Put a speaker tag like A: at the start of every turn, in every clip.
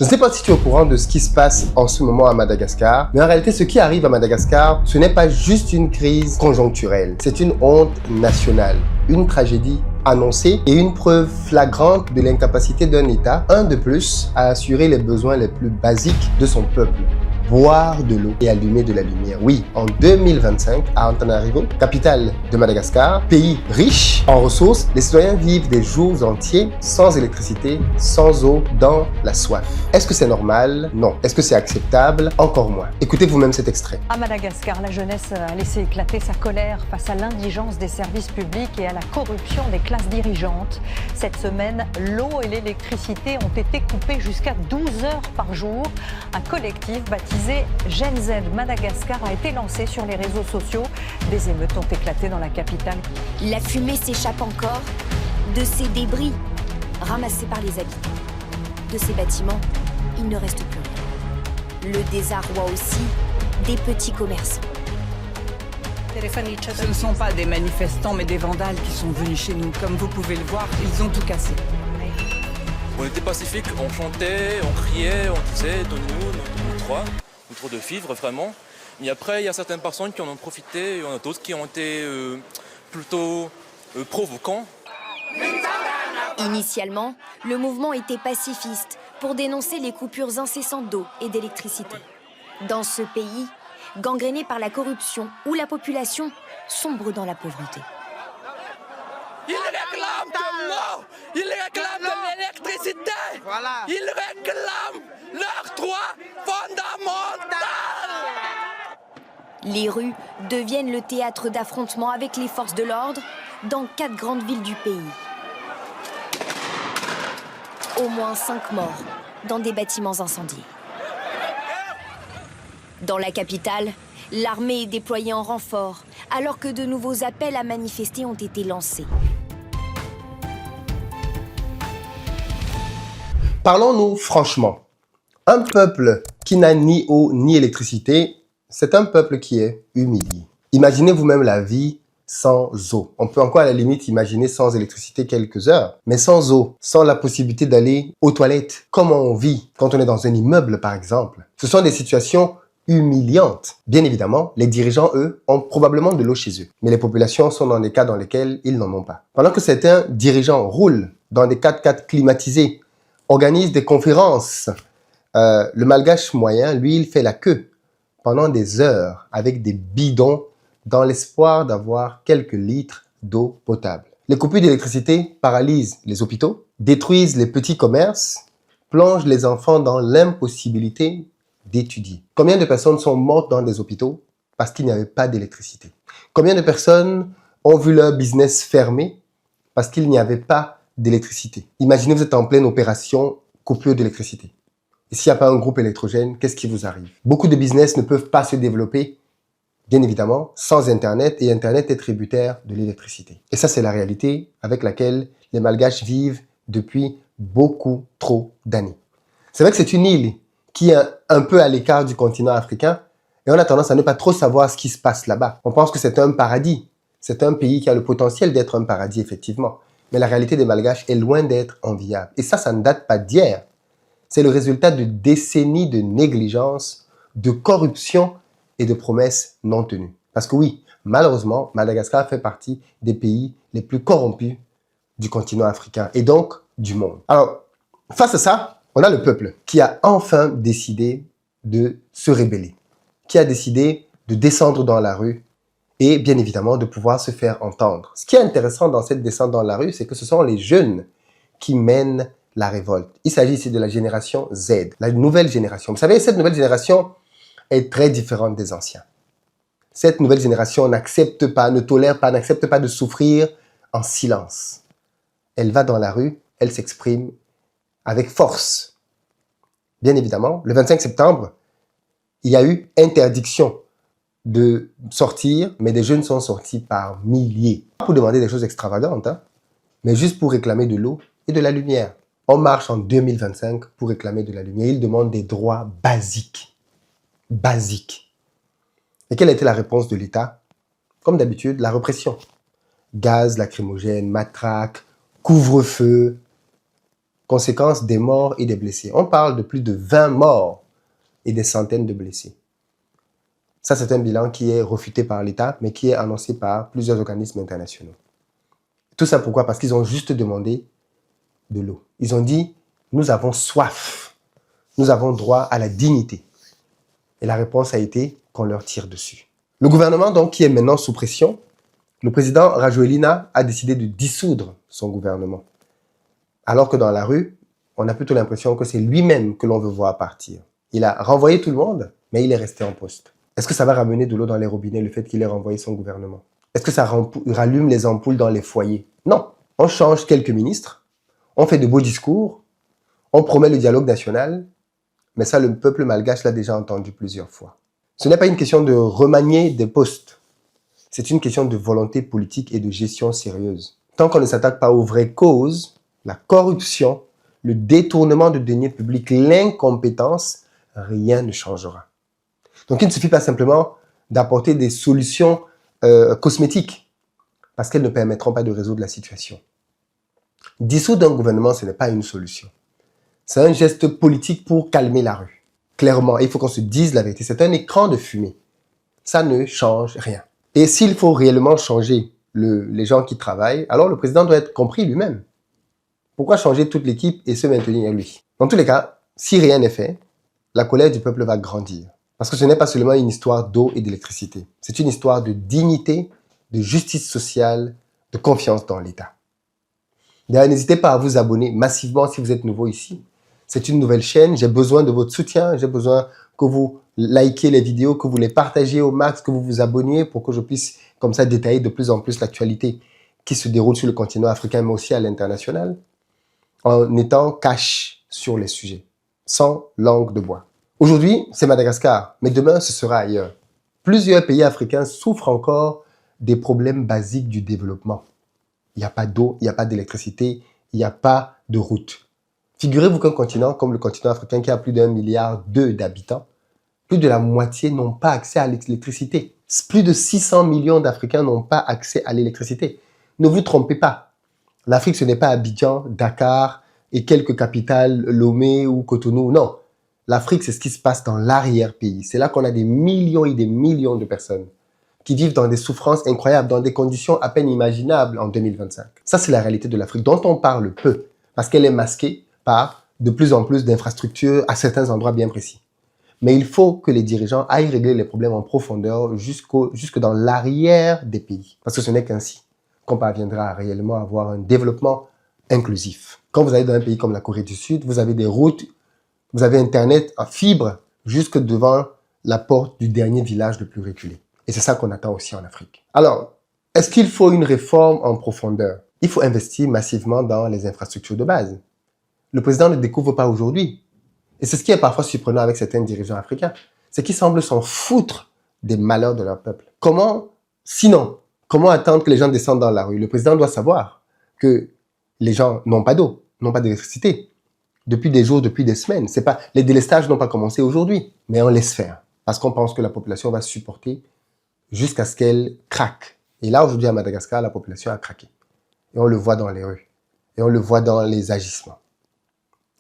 A: Je ne sais pas si tu es au courant de ce qui se passe en ce moment à Madagascar, mais en réalité, ce qui arrive à Madagascar, ce n'est pas juste une crise conjoncturelle, c'est une honte nationale, une tragédie annoncée et une preuve flagrante de l'incapacité d'un État, un de plus, à assurer les besoins les plus basiques de son peuple. Boire de l'eau et allumer de la lumière. Oui, en 2025, à Antananarivo, capitale de Madagascar, pays riche en ressources, les citoyens vivent des jours entiers sans électricité, sans eau, dans la soif. Est-ce que c'est normal? Non. Est-ce que c'est acceptable? Encore moins. Écoutez vous-même cet extrait.
B: À Madagascar, la jeunesse a laissé éclater sa colère face à l'indigence des services publics et à la corruption des classes dirigeantes. Cette semaine, l'eau et l'électricité ont été coupées jusqu'à 12 heures par jour. Un collectif baptisé Gen Z Madagascar a été lancé sur les réseaux sociaux. Des émeutes ont éclaté dans la capitale.
C: La fumée s'échappe encore de ces débris ramassés par les habitants. De ces bâtiments, il ne reste plus rien. Le désarroi aussi des petits commerçants.
D: Ce ne sont pas des manifestants mais des vandales qui sont venus chez nous. Comme vous pouvez le voir, ils ont tout cassé.
E: On était pacifiques, on chantait, on criait, on disait donne-nous notre de vivre vraiment. Mais après, il y a certaines personnes qui en ont profité, et il y en a d'autres qui ont été plutôt provoquants.
C: Initialement, le mouvement était pacifiste pour dénoncer les coupures incessantes d'eau et d'électricité. Dans ce pays, gangréné par la corruption où la population sombre dans la pauvreté.
E: Ils réclament de l'eau, ils réclament de l'électricité, ils réclament leurs droits fondamentaux.
C: Les rues deviennent le théâtre d'affrontements avec les forces de l'ordre dans 4 grandes villes du pays. Au moins 5 morts dans des bâtiments incendiés. Dans la capitale, l'armée est déployée en renfort, alors que de nouveaux appels à manifester ont été lancés.
A: Parlons-nous franchement. Un peuple qui n'a ni eau ni électricité, c'est un peuple qui est humilié. Imaginez vous-même la vie sans eau. On peut encore à la limite imaginer sans électricité quelques heures, mais sans eau, sans la possibilité d'aller aux toilettes. Comment on vit quand on est dans un immeuble par exemple? Ce sont des situations humiliantes. Bien évidemment, les dirigeants, eux, ont probablement de l'eau chez eux. Mais les populations sont dans des cas dans lesquels ils n'en ont pas. Pendant que certains dirigeants roulent dans des 4x4 climatisés, organisent des conférences, le malgache moyen, lui, il fait la queue pendant des heures avec des bidons dans l'espoir d'avoir quelques litres d'eau potable. Les coupures d'électricité paralysent les hôpitaux, détruisent les petits commerces, plongent les enfants dans l'impossibilité d'étudier. Combien de personnes sont mortes dans des hôpitaux parce qu'il n'y avait pas d'électricité? Combien de personnes ont vu leur business fermer parce qu'il n'y avait pas d'électricité? Imaginez vous êtes en pleine opération coupure d'électricité. Et s'il n'y a pas un groupe électrogène, qu'est-ce qui vous arrive? Beaucoup de business ne peuvent pas se développer, bien évidemment, sans Internet, et Internet est tributaire de l'électricité. Et ça, c'est la réalité avec laquelle les Malgaches vivent depuis beaucoup trop d'années. C'est vrai que c'est une île qui est un peu à l'écart du continent africain, et on a tendance à ne pas trop savoir ce qui se passe là-bas. On pense que c'est un paradis. C'est un pays qui a le potentiel d'être un paradis, effectivement. Mais la réalité des Malgaches est loin d'être enviable. Et ça ne date pas d'hier. C'est le résultat de décennies de négligence, de corruption et de promesses non tenues. Parce que oui, malheureusement, Madagascar fait partie des pays les plus corrompus du continent africain et donc du monde. Alors, face à ça, on a le peuple qui a enfin décidé de se rébeller, qui a décidé de descendre dans la rue et bien évidemment de pouvoir se faire entendre. Ce qui est intéressant dans cette descente dans la rue, c'est que ce sont les jeunes qui mènent la révolte. Il s'agit ici de la génération Z, la nouvelle génération. Vous savez, cette nouvelle génération est très différente des anciens. Cette nouvelle génération n'accepte pas, ne tolère pas, n'accepte pas de souffrir en silence. Elle va dans la rue, elle s'exprime avec force. Bien évidemment, le 25 septembre, il y a eu interdiction de sortir, mais des jeunes sont sortis par milliers. Pas pour demander des choses extravagantes, mais juste pour réclamer de l'eau et de la lumière. On marche en 2025 pour réclamer de la lumière. Ils demandent des droits basiques. Basiques. Et quelle a été la réponse de l'État? Comme d'habitude, la répression. Gaz lacrymogène, matraque, couvre-feu. Conséquence, des morts et des blessés. On parle de plus de 20 morts et des centaines de blessés. Ça, c'est un bilan qui est refuté par l'État, mais qui est annoncé par plusieurs organismes internationaux. Tout ça pourquoi? Parce qu'ils ont juste demandé de l'eau. Ils ont dit, nous avons soif. Nous avons droit à la dignité. Et la réponse a été qu'on leur tire dessus. Le gouvernement, donc, qui est maintenant sous pression, le président Rajoelina a décidé de dissoudre son gouvernement. Alors que dans la rue, on a plutôt l'impression que c'est lui-même que l'on veut voir partir. Il a renvoyé tout le monde, mais il est resté en poste. Est-ce que ça va ramener de l'eau dans les robinets, le fait qu'il ait renvoyé son gouvernement? Est-ce que ça rallume les ampoules dans les foyers? Non. On change quelques ministres, on fait de beaux discours, on promet le dialogue national, mais ça, le peuple malgache l'a déjà entendu plusieurs fois. Ce n'est pas une question de remanier des postes. C'est une question de volonté politique et de gestion sérieuse. Tant qu'on ne s'attaque pas aux vraies causes, la corruption, le détournement de deniers publics, l'incompétence, rien ne changera. Donc, il ne suffit pas simplement d'apporter des solutions cosmétiques, parce qu'elles ne permettront pas de résoudre la situation. Dissoudre un gouvernement, ce n'est pas une solution. C'est un geste politique pour calmer la rue. Clairement, il faut qu'on se dise la vérité. C'est un écran de fumée. Ça ne change rien. Et s'il faut réellement changer les gens qui travaillent, alors le président doit être compris lui-même. Pourquoi changer toute l'équipe et se maintenir lui? Dans tous les cas, si rien n'est fait, la colère du peuple va grandir. Parce que ce n'est pas seulement une histoire d'eau et d'électricité. C'est une histoire de dignité, de justice sociale, de confiance dans l'État. D'ailleurs, n'hésitez pas à vous abonner massivement si vous êtes nouveau ici. C'est une nouvelle chaîne, j'ai besoin de votre soutien, j'ai besoin que vous likez les vidéos, que vous les partagiez au max, que vous vous abonniez pour que je puisse comme ça détailler de plus en plus l'actualité qui se déroule sur le continent africain, mais aussi à l'international, en étant cash sur les sujets, sans langue de bois. Aujourd'hui, c'est Madagascar, mais demain, ce sera ailleurs. Plusieurs pays africains souffrent encore des problèmes basiques du développement. Il n'y a pas d'eau, il n'y a pas d'électricité, il n'y a pas de route. Figurez-vous qu'un continent comme le continent africain qui a plus d'1,2 milliard d'habitants, plus de la moitié n'ont pas accès à l'électricité. Plus de 600 millions d'Africains n'ont pas accès à l'électricité. Ne vous trompez pas. L'Afrique, ce n'est pas Abidjan, Dakar et quelques capitales, Lomé ou Cotonou. Non. L'Afrique, c'est ce qui se passe dans l'arrière-pays. C'est là qu'on a des millions et des millions de personnes qui vivent dans des souffrances incroyables, dans des conditions à peine imaginables en 2025. Ça, c'est la réalité de l'Afrique, dont on parle peu, parce qu'elle est masquée par de plus en plus d'infrastructures à certains endroits bien précis. Mais il faut que les dirigeants aillent régler les problèmes en profondeur jusque dans l'arrière des pays. Parce que ce n'est qu'ainsi qu'on parviendra à réellement avoir un développement inclusif. Quand vous allez dans un pays comme la Corée du Sud, vous avez des routes, vous avez Internet en fibre jusque devant la porte du dernier village le plus reculé. Et c'est ça qu'on attend aussi en Afrique. Alors, est-ce qu'il faut une réforme en profondeur? Il faut investir massivement dans les infrastructures de base. Le président ne découvre pas aujourd'hui. Et c'est ce qui est parfois surprenant avec certains dirigeants africains. C'est qu'ils semblent s'en foutre des malheurs de leur peuple. Sinon, comment attendre que les gens descendent dans la rue? Le président doit savoir que les gens n'ont pas d'eau, n'ont pas d'électricité. Depuis des jours, depuis des semaines. Les délestages n'ont pas commencé aujourd'hui, mais on laisse faire. Parce qu'on pense que la population va supporter jusqu'à ce qu'elle craque. Et là, aujourd'hui, à Madagascar, la population a craqué. Et on le voit dans les rues. Et on le voit dans les agissements.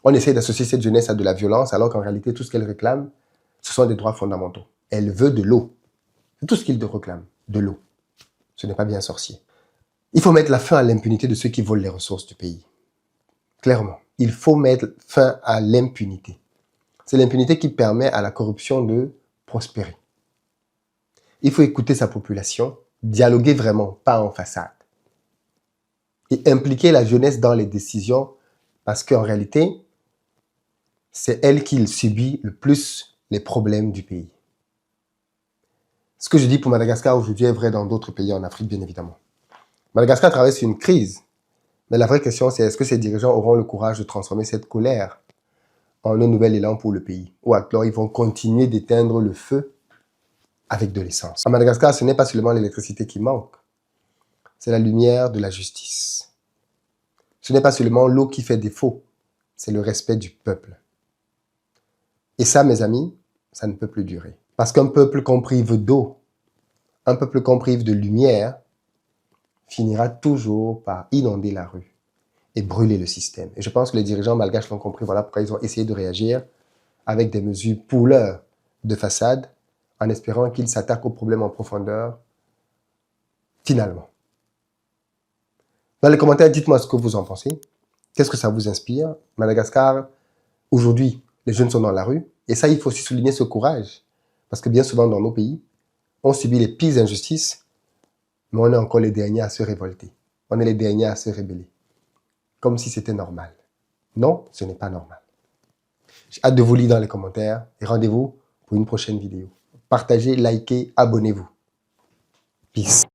A: On essaie d'associer cette jeunesse à de la violence, alors qu'en réalité, tout ce qu'elle réclame, ce sont des droits fondamentaux. Elle veut de l'eau. C'est tout ce qu'il réclame, de l'eau. Ce n'est pas bien sorcier. Il faut mettre la fin à l'impunité de ceux qui volent les ressources du pays. Clairement. Il faut mettre fin à l'impunité. C'est l'impunité qui permet à la corruption de prospérer. Il faut écouter sa population, dialoguer vraiment, pas en façade. Et impliquer la jeunesse dans les décisions, parce qu'en réalité, c'est elle qui subit le plus les problèmes du pays. Ce que je dis pour Madagascar aujourd'hui est vrai dans d'autres pays en Afrique, bien évidemment. Madagascar traverse une crise, mais la vraie question, c'est est-ce que ces dirigeants auront le courage de transformer cette colère en un nouvel élan pour le pays? Ou alors ils vont continuer d'éteindre le feu avec de l'essence. À Madagascar, ce n'est pas seulement l'électricité qui manque, c'est la lumière de la justice. Ce n'est pas seulement l'eau qui fait défaut, c'est le respect du peuple. Et ça, mes amis, ça ne peut plus durer. Parce qu'un peuple qu'on prive d'eau, un peuple qu'on prive de lumière, finira toujours par inonder la rue. et brûler le système. Et je pense que les dirigeants malgaches l'ont compris. Voilà pourquoi ils ont essayé de réagir avec des mesures pour l'heure de façade, en espérant qu'ils s'attaquent aux problèmes en profondeur, finalement. Dans les commentaires, dites-moi ce que vous en pensez. Qu'est-ce que ça vous inspire? Madagascar, aujourd'hui, les jeunes sont dans la rue. Et ça, il faut aussi souligner ce courage. Parce que bien souvent, dans nos pays, on subit les pires injustices, mais on est encore les derniers à se révolter. On est les derniers à se rebeller. Comme si c'était normal. Non, ce n'est pas normal. J'ai hâte de vous lire dans les commentaires et rendez-vous pour une prochaine vidéo. Partagez, likez, abonnez-vous. Peace.